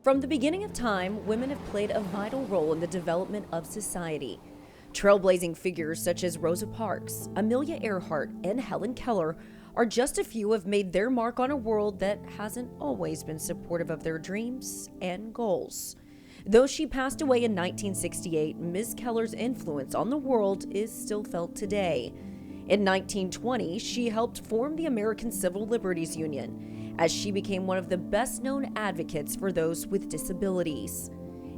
From the beginning of time, women have played a vital role in the development of society. Trailblazing figures such as Rosa Parks, Amelia Earhart, and Helen Keller are just a few who have made their mark on a world that hasn't always been supportive of their dreams and goals. Though she passed away in 1968, Ms. Keller's influence on the world is still felt today. In 1920, she helped form the American Civil Liberties Union, as she became one of the best-known advocates for those with disabilities.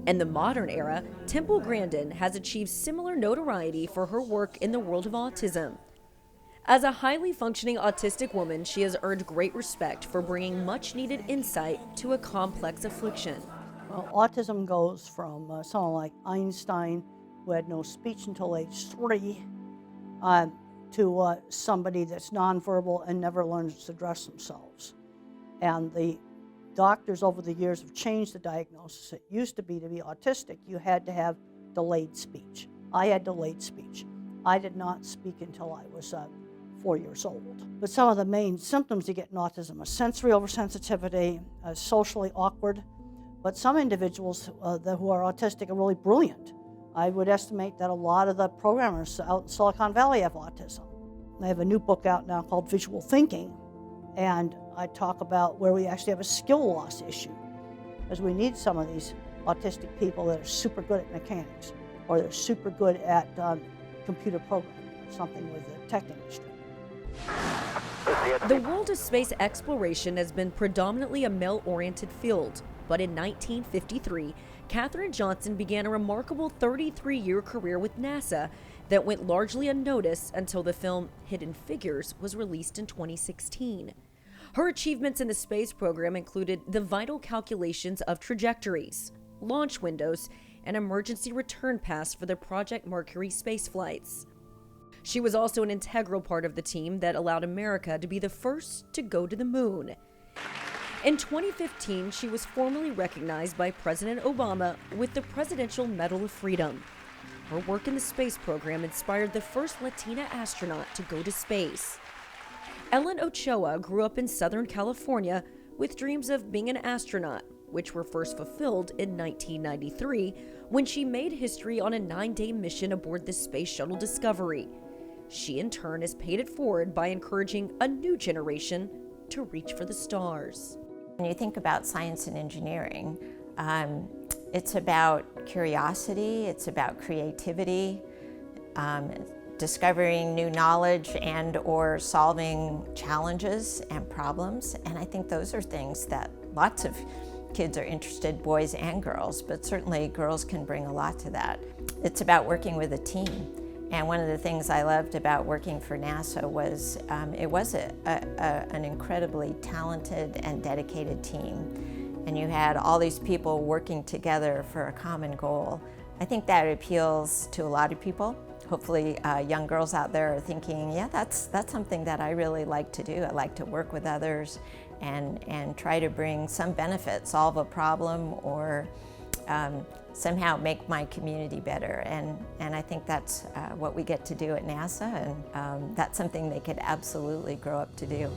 In the modern era, Temple Grandin has achieved similar notoriety for her work in the world of autism. As a highly functioning autistic woman, she has earned great respect for bringing much-needed insight to a complex affliction. Well, autism goes from someone like Einstein, who had no speech until age 3, to somebody that's nonverbal and never learns to dress themselves. And the doctors over the years have changed the diagnosis. It used to be autistic, you had to have delayed speech. I had delayed speech. I did not speak until I was 4 years old. But some of the main symptoms you get in autism are sensory oversensitivity, socially awkward. But some individuals who are autistic are really brilliant. I would estimate that a lot of the programmers out in Silicon Valley have autism. I have a new book out now called Visual Thinking, and I talk about where we actually have a skill loss issue, because we need some of these autistic people that are super good at mechanics, or they're super good at computer programming, or something with the tech industry. The world of space exploration has been predominantly a male-oriented field, but in 1953, Katherine Johnson began a remarkable 33-year career with NASA that went largely unnoticed until the film Hidden Figures was released in 2016. Her achievements in the space program included the vital calculations of trajectories, launch windows, and emergency return paths for the Project Mercury space flights. She was also an integral part of the team that allowed America to be the first to go to the moon. In 2015, she was formally recognized by President Obama with the Presidential Medal of Freedom. Her work in the space program inspired the first Latina astronaut to go to space. Ellen Ochoa grew up in Southern California with dreams of being an astronaut, which were first fulfilled in 1993 when she made history on a 9-day mission aboard the Space Shuttle Discovery. She in turn has paid it forward by encouraging a new generation to reach for the stars. When you think about science and engineering, it's about curiosity, it's about creativity, discovering new knowledge and or solving challenges and problems. And I think those are things that lots of kids are interested, boys and girls, but certainly girls can bring a lot to that. It's about working with a team. And one of the things I loved about working for NASA was it was an incredibly talented and dedicated team. And you had all these people working together for a common goal. I think that appeals to a lot of people. Hopefully young girls out there are thinking, yeah, that's something that I really like to do. I like to work with others and try to bring some benefit, solve a problem, or somehow make my community better. And I think that's what we get to do at NASA, and that's something they could absolutely grow up to do.